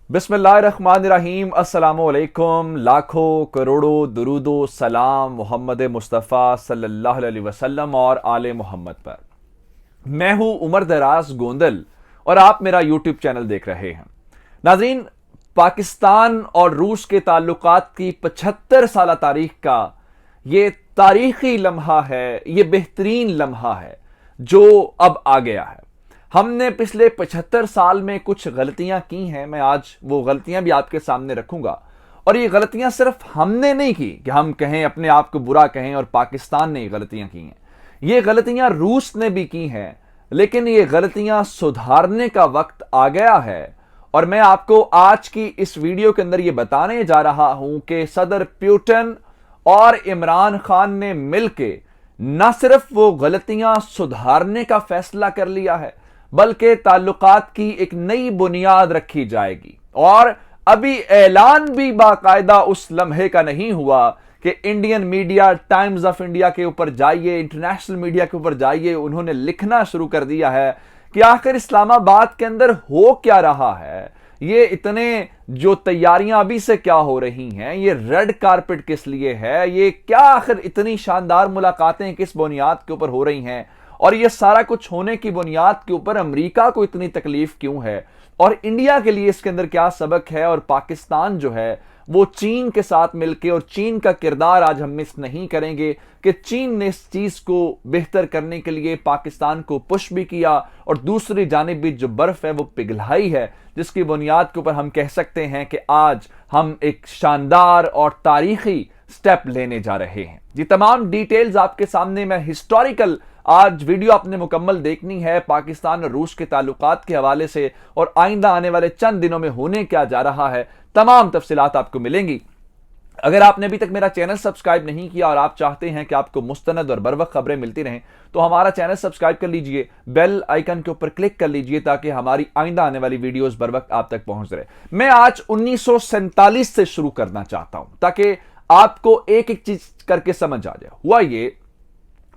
बिस्मिल्लाहिर्रहमानिर्रहीम। अस्सलामुअलैकुम। लाखों करोड़ों दुरूदो सलाम मोहम्मद मुस्तफ़ा सल्लल्लाहु अलैहि वसल्लम और आले मोहम्मद पर। मैं हूं उमर दराज गोंदल और आप मेरा यूट्यूब चैनल देख रहे हैं। नाजरीन, पाकिस्तान और रूस के ताल्लुकात की 75 साल तारीख का ये तारीखी लम्हा है, ये बेहतरीन लम्हा है जो अब आ गया है। हमने पिछले 75 साल में कुछ गलतियां की हैं। मैं आज वो गलतियां भी आपके सामने रखूंगा। और ये गलतियां सिर्फ हमने नहीं की कि हम कहें, अपने आप को बुरा कहें और पाकिस्तान ने ये गलतियां की हैं। ये गलतियां रूस ने भी की हैं, लेकिन ये गलतियां सुधारने का वक्त आ गया है। और मैं आपको आज की इस वीडियो के अंदर ये बताने जा रहा हूं कि सदर पुतिन और इमरान खान ने मिलकर न सिर्फ वो गलतियां सुधारने का फैसला कर लिया है, बल्कि ताल्लुकात की एक नई बुनियाद रखी जाएगी। और अभी ऐलान भी बाकायदा उस लम्हे का नहीं हुआ कि Indian media, times of India के ऊपर जाइए, इंटरनेशनल मीडिया के ऊपर जाइए, उन्होंने लिखना शुरू कर दिया है कि आखिर इस्लामाबाद के अंदर हो क्या रहा है, ये इतने जो तैयारियां अभी से क्या हो रही हैं, ये रेड कारपेट किस लिए है, ये क्या आखिर इतनी शानदार मुलाकातें किस बुनियाद के ऊपर हो रही हैं, और ये सारा कुछ होने की बुनियाद के ऊपर अमेरिका को इतनी तकलीफ क्यों है, और इंडिया के लिए इसके अंदर क्या सबक है। और पाकिस्तान जो है वो चीन के साथ मिलकर, और चीन का किरदार आज हम मिस नहीं करेंगे कि चीन ने इस चीज को बेहतर करने के लिए पाकिस्तान को पुश भी किया, और दूसरी जानिब भी जो बर्फ है वो पिघलाई है, जिसकी बुनियाद के ऊपर हम कह सकते हैं कि आज हम एक शानदार और तारीखी स्टेप लेने जा रहे हैं। ये तमाम डिटेल्स आपके सामने, मैं हिस्टोरिकल आज वीडियो आपने मुकम्मल देखनी है पाकिस्तान और रूस के ताल्लुकात के हवाले से, और आइंदा आने वाले चंद दिनों में होने क्या जा रहा है, तमाम तफसीलात आपको मिलेंगी। अगर आपने अभी तक मेरा चैनल सब्सक्राइब नहीं किया और आप चाहते हैं कि आपको मुस्तनद और बरवक्त खबरें मिलती रहें, तो हमारा चैनल सब्सक्राइब कर लीजिए, बेल आइकन के ऊपर क्लिक कर लीजिए, ताकि हमारी आइंदा आने वाली वीडियोस बरवक्त आप तक पहुंच रहे। मैं आज 1947 से शुरू करना चाहता हूं, ताकि आपको एक एक चीज करके समझ आ जाए। हुआ ये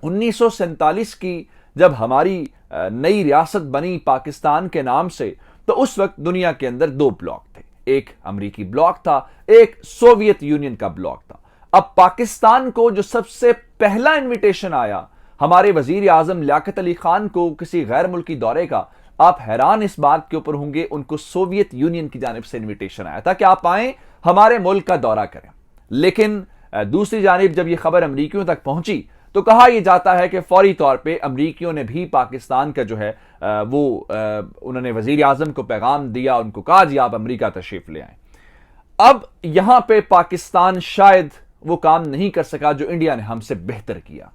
1947 की जब हमारी नई रियासत बनी पाकिस्तान के नाम से, तो उस वक्त दुनिया के अंदर दो ब्लॉक थे। एक अमेरिकी ब्लॉक था, एक सोवियत यूनियन का ब्लॉक था। अब पाकिस्तान को जो सबसे पहला इनविटेशन आया हमारे वजीर आजम लियाकत अली खान को किसी गैर मुल्की दौरे का, आप हैरान इस बात के ऊपर होंगे, उनको सोवियत यूनियन की जानिब से इनविटेशन आया था कि आप आए, हमारे मुल्क का दौरा करें। लेकिन दूसरी जानिब जब यह खबर अमरीकियों तक पहुंची, तो कहा यह जाता है कि फौरी तौर पे अमरीकियों ने भी पाकिस्तान का जो है उन्होंने वजीर आजम को पैगाम दिया, उनको कहा जी आप अमरीका तशरीफ ले आए। अब यहां पे पाकिस्तान शायद वो काम नहीं कर सका जो इंडिया ने हमसे बेहतर किया।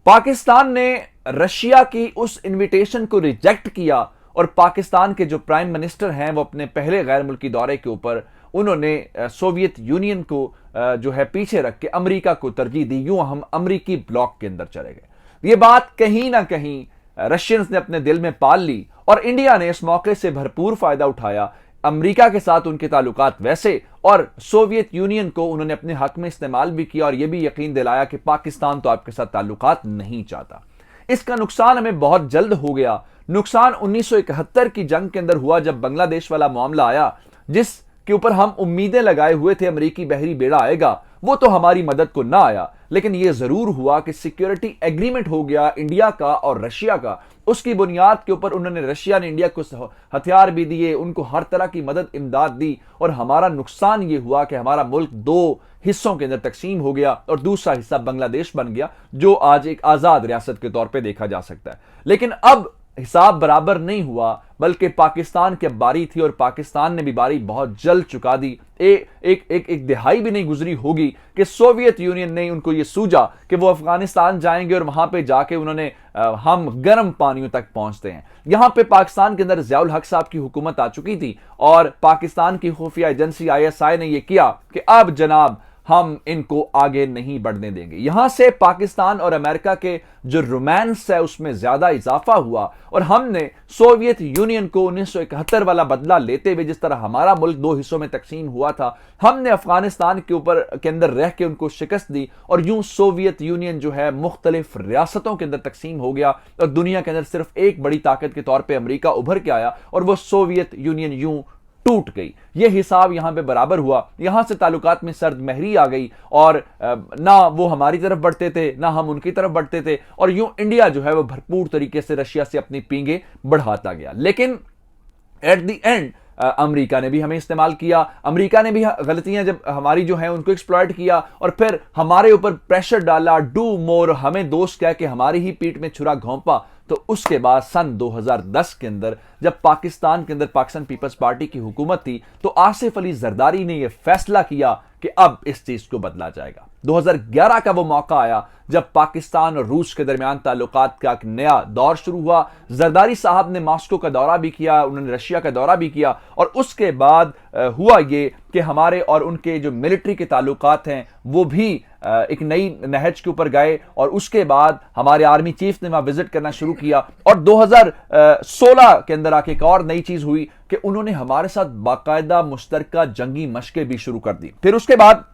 पाकिस्तान ने रशिया की उस इनविटेशन को रिजेक्ट किया, और पाकिस्तान के जो प्राइम मिनिस्टर हैं वो अपने पहले गैर मुल्की दौरे के ऊपर उन्होंने सोवियत यूनियन को जो है पीछे रख के अमेरिका को तरजीह दी। यूं हम अमेरिकी ब्लॉक के अंदर चले गए। ये बात कहीं ना कहीं रशियंस ने अपने दिल में पाल ली, और इंडिया ने इस मौके से भरपूर फायदा उठाया। अमेरिका के साथ उनके ताल्लुकात वैसे, और सोवियत यूनियन को उन्होंने अपने हक में इस्तेमाल भी किया, और यह भी यकीन दिलाया कि पाकिस्तान तो आपके साथ ताल्लुकात नहीं चाहता। इसका नुकसान हमें बहुत जल्द हो गया। नुकसान 1971 की जंग के अंदर हुआ, जब बांग्लादेश वाला मामला आया, जिस के ऊपर हम उम्मीदें लगाए हुए थे अमेरिकी बहरी बेड़ा आएगा, वो तो हमारी मदद को ना आया। लेकिन यह जरूर हुआ कि सिक्योरिटी एग्रीमेंट हो गया इंडिया का और रशिया का। उसकी बुनियाद के ऊपर उन्होंने, रशिया ने इंडिया को हथियार भी दिए, उनको हर तरह की मदद इमदाद दी, और हमारा नुकसान यह हुआ कि हमारा मुल्क दो हिस्सों के अंदर तकसीम हो गया, और दूसरा हिस्सा बांग्लादेश बन गया, जो आज एक आजाद रियासत के तौर पर देखा जा सकता है। लेकिन अब हिसाब बराबर नहीं हुआ, बल्कि पाकिस्तान की बारी थी, और पाकिस्तान ने भी बारी बहुत जल्द चुका दी। एक दिहाई भी नहीं गुजरी होगी कि सोवियत यूनियन ने उनको यह सूझा कि वो अफगानिस्तान जाएंगे, और वहां पे जाके उन्होंने हम गर्म पानियों तक पहुंचते हैं। यहां पे पाकिस्तान के अंदर ज़ियाउल हक साहब की हुकूमत आ चुकी थी, और पाकिस्तान की खुफिया एजेंसी ISI ने यह किया कि अब जनाब हम इनको आगे नहीं बढ़ने देंगे। यहां से पाकिस्तान और अमेरिका के जो रोमांस है उसमें ज्यादा इजाफा हुआ, और हमने सोवियत यूनियन को 1971 वाला बदला लेते हुए, जिस तरह हमारा मुल्क दो हिस्सों में तकसीम हुआ था, हमने अफगानिस्तान के ऊपर के अंदर रह के उनको शिकस्त दी, और यूं सोवियत यूनियन जो है मुख्तलिफ रियासतों के अंदर तकसीम हो गया, और दुनिया के अंदर सिर्फ एक बड़ी ताकत के तौर पर अमरीका उभर के आया, और वह सोवियत यूनियन यूं टूट गई। यह हिसाब यहां पे बराबर हुआ, यहां से ताल्लुकात में सर्द महरी आ गई और ना वो हमारी तरफ बढ़ते थे ना हम उनकी तरफ बढ़ते थे, और यूं इंडिया जो है वो भरपूर तरीके से रशिया से अपनी पींगे बढ़ाता गया। लेकिन एट द एंड अमेरिका ने भी हमें इस्तेमाल किया, अमेरिका ने भी गलतियां जब हमारी जो है उनको एक्सप्लॉइट किया और फिर हमारे ऊपर प्रेशर डाला, डू मोर, हमें दोस्त कह के हमारी ही पीठ में छुरा घोंपा। तो उसके बाद सन 2010 के अंदर जब पाकिस्तान के अंदर पाकिस्तान पीपल्स पार्टी की हुकूमत थी तो आसिफ अली जरदारी ने यह फैसला किया कि अब इस चीज को बदला जाएगा। 2011 का वो मौका आया जब पाकिस्तान और रूस के दरमियान ताल्लुकात का एक नया दौर शुरू हुआ। जरदारी साहब ने मॉस्को का दौरा भी किया, उन्होंने रशिया का दौरा भी किया, और उसके बाद हुआ ये कि हमारे और उनके जो मिलिट्री के ताल्लुकात हैं वो भी एक नई नहज के ऊपर गए, और उसके बाद हमारे आर्मी चीफ ने वहां विजिट करना शुरू किया। और 2016 के अंदर आके एक और नई चीज हुई कि उन्होंने हमारे साथ बाकायदा मुश्तरका जंगी मशकें भी शुरू कर दी। फिर उसके बाद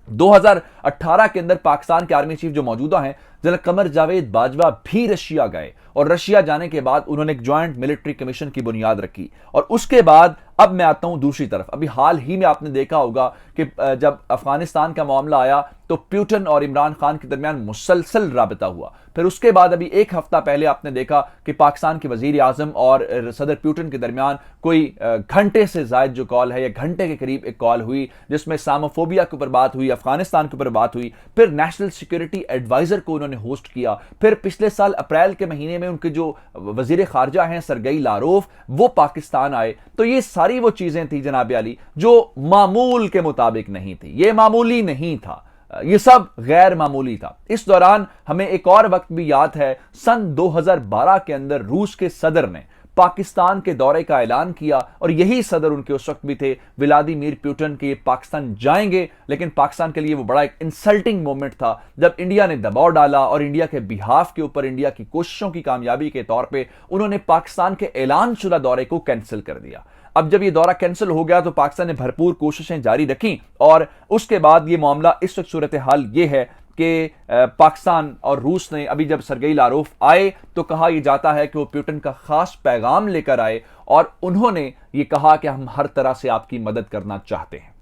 2018 के अंदर पाकिस्तान के आर्मी चीफ जो मौजूदा हैं जनरल कमर जावेद बाजवा भी रशिया गए, और रशिया जाने के बाद उन्होंने एक ज्वाइंट मिलिट्री कमीशन की बुनियाद रखी। और उसके बाद अब मैं आता हूं दूसरी तरफ। अभी हाल ही में आपने देखा होगा कि जब अफगानिस्तान का मामला आया तो प्यूटन और इमरान खान के दरमियान मुसलसल राबता हुआ। फिर उसके बाद अभी एक हफ्ता पहले आपने देखा कि पाकिस्तान के वजीर आजम और सदर प्यूटन के दरमियान कोई घंटे से ज्यादा जो कॉल है या घंटे के करीब एक कॉल हुई जिसमें इस्लामोफोबिया के ऊपर बात हुई, अफगानिस्तान के ऊपर बात हुई। फिर नेशनल सिक्योरिटी एडवाइजर को उन्होंने होस्ट किया। फिर पिछले साल अप्रैल के महीने में उनके जो वजीर खारजा हैं सरगई लारोफ, वो पाकिस्तान आए। तो ये सारी वो चीजें थी जनाब अली जो मामूल के मुताबिक नहीं थी, ये मामूली नहीं था, ये सब गैर मामूली था। इस दौरान हमें एक और वक्त भी याद है, सन 2012 के अंदर रूस के सदर ने पाकिस्तान के दौरे का ऐलान किया, और यही सदर उनके उस वक्त भी थे व्लादिमीर पुतिन के पाकिस्तान जाएंगे। लेकिन पाकिस्तान के लिए वो बड़ा एक इंसल्टिंग मोमेंट था जब इंडिया ने दबाव डाला और इंडिया के बिहाफ के ऊपर इंडिया की कोशिशों की कामयाबी के तौर पे उन्होंने पाकिस्तान के ऐलान शुदा दौरे को कैंसिल कर दिया। अब जब ये दौरा कैंसिल हो गया तो पाकिस्तान ने भरपूर कोशिशें जारी रखी, और उसके बाद ये मामला इस वक्त सूरत हाल ये है कि पाकिस्तान और रूस ने अभी जब सरगई लारोफ आए तो कहा यह जाता है कि वो पुतिन का खास पैगाम लेकर आए, और उन्होंने ये कहा कि हम हर तरह से आपकी मदद करना चाहते हैं।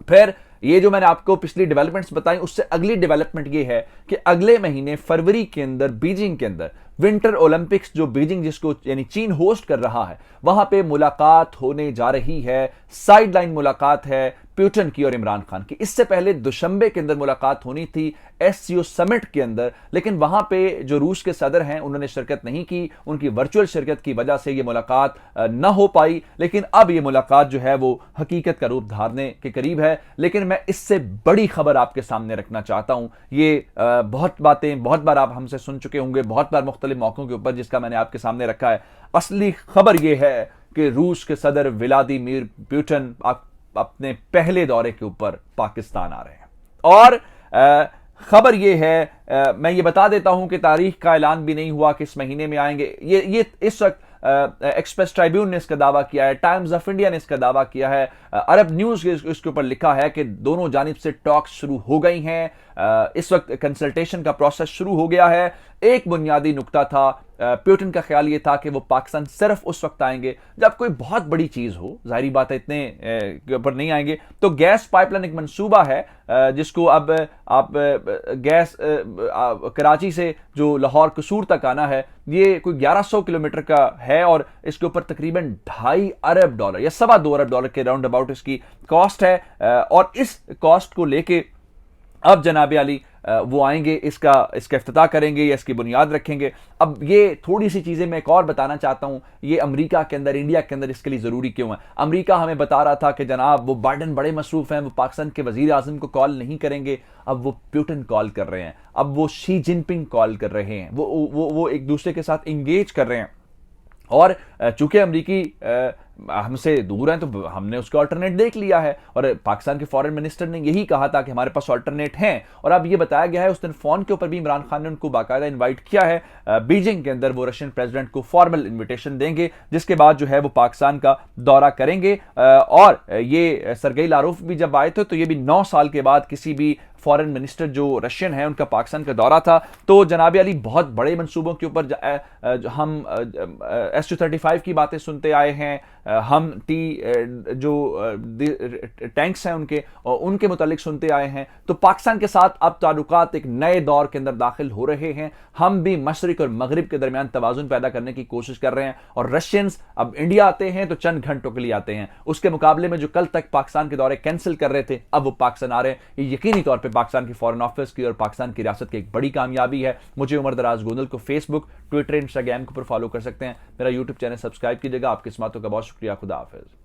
फिर ये जो मैंने आपको पिछली डेवलपमेंट्स बताई, उससे अगली डेवलपमेंट ये है कि अगले महीने फरवरी के अंदर बीजिंग के अंदर विंटर ओलंपिक्स, जो बीजिंग जिसको यानी चीन होस्ट कर रहा है, वहां पे मुलाकात होने जा रही है। साइडलाइन मुलाकात है पुतिन की और इमरान खान की। इससे पहले दुशंबे के अंदर मुलाकात होनी थी एससीओ समिट के अंदर, लेकिन वहां पे जो रूस के सदर हैं उन्होंने शिरकत नहीं की। उनकी वर्चुअल शिरकत की वजह से ये मुलाकात न हो पाई। लेकिन अब ये मुलाकात जो है वो हकीकत का रूप धारने के करीब है। लेकिन मैं इससे बड़ी खबर आपके सामने रखना चाहता हूं। ये बहुत बातें बहुत बार आप हमसे सुन चुके होंगे, बहुत बार मुख्तलिफ मौकों के ऊपर, जिसका मैंने आपके सामने रखा है। असली खबर यह है कि रूस के सदर व्लादिमीर पुतिन अपने पहले दौरे के ऊपर पाकिस्तान आ रहे हैं। और खबर यह है, मैं ये बता देता हूं कि तारीख का ऐलान भी नहीं हुआ कि इस महीने में आएंगे। ये इस वक्त एक्सप्रेस ट्रिब्यून ने इसका दावा किया है, टाइम्स ऑफ इंडिया ने इसका दावा किया है, अरब न्यूज इसके ऊपर लिखा है कि दोनों जानिब से टॉक्स शुरू हो गई हैं। इस वक्त कंसल्टेशन का प्रोसेस शुरू हो गया है। एक बुनियादी नुक्ता था, पुतिन का ख्याल यह था कि वो पाकिस्तान सिर्फ उस वक्त आएंगे जब कोई बहुत बड़ी चीज हो। जाहिर बात है इतने के ऊपर नहीं आएंगे। तो गैस पाइपलाइन एक मंसूबा है जिसको अब आप गैस कराची से जो लाहौर कसूर तक आना है, ये कोई 1100 किलोमीटर का है, और इसके ऊपर तकरीबन $2.5 अरब या $2.25 अरब के राउंड अबाउट इसकी कॉस्ट है। और इस कॉस्ट को लेके अब जनाब अली वो आएंगे, इसका इफ्तिताह करेंगे या इसकी बुनियाद रखेंगे। अब ये थोड़ी सी चीजें मैं एक और बताना चाहता हूं, ये अमेरिका के अंदर, इंडिया के अंदर इसके लिए जरूरी क्यों है। अमेरिका हमें बता रहा था कि जनाब वो बाइडेन बड़े मसरूफ हैं, वो पाकिस्तान के वजीर आजम को कॉल नहीं करेंगे। अब वो पुतिन कॉल कर रहे हैं, अब वो शी जिनपिंग कॉल कर रहे हैं, वो एक दूसरे के साथ इंगेज कर रहे हैं। और चूंकि अमरीकी हमसे दूर हैं तो हमने उसका अल्टरनेट देख लिया है, और पाकिस्तान के फॉरेन मिनिस्टर ने यही कहा था कि हमारे पास अल्टरनेट हैं। और अब ये बताया गया है, उस दिन फोन के ऊपर भी इमरान खान ने उनको बाकायदा इनवाइट किया है। बीजिंग के अंदर वो रशियन प्रेसिडेंट को फॉर्मल इन्विटेशन देंगे, जिसके बाद जो है वो पाकिस्तान का दौरा करेंगे। और ये सरगई लारोफ भी जब आए थे तो ये भी 9 साल के बाद किसी भी फॉरेन मिनिस्टर जो रशियन है उनका पाकिस्तान का दौरा था। तो जनाब अली बहुत बड़े मंसूबों के ऊपर हम S-235 की बातें सुनते आए हैं, हम जो टैंक्स हैं उनके मुतालिक सुनते आए हैं। तो पाकिस्तान के साथ अब ताल्लुकात एक नए दौर के अंदर दाखिल हो रहे हैं। हम भी मशरिक और मगरिब के दरमियान तवाजुन पैदा करने की कोशिश कर रहे हैं, और रशियंस अब इंडिया आते हैं तो चंद घंटों के लिए आते हैं। उसके मुकाबले में जो कल तक पाकिस्तान के दौरे कैंसिल कर रहे थे, अब वो पाकिस्तान आ रहे हैं। ये यकीनी तौर पर पाकिस्तान की फॉरेन ऑफिस की और पाकिस्तान की रियासत की एक बड़ी कामयाबी है। मुझे उमर दराज गोंदल को फेसबुक, ट्विटर, इंस्टाग्राम के ऊपर फॉलो कर सकते हैं। मेरा यूट्यूब चैनल सब्सक्राइब कीजिएगा। आपकी इस्मातों का बहुत शुक्रिया। खुदा हाफिज।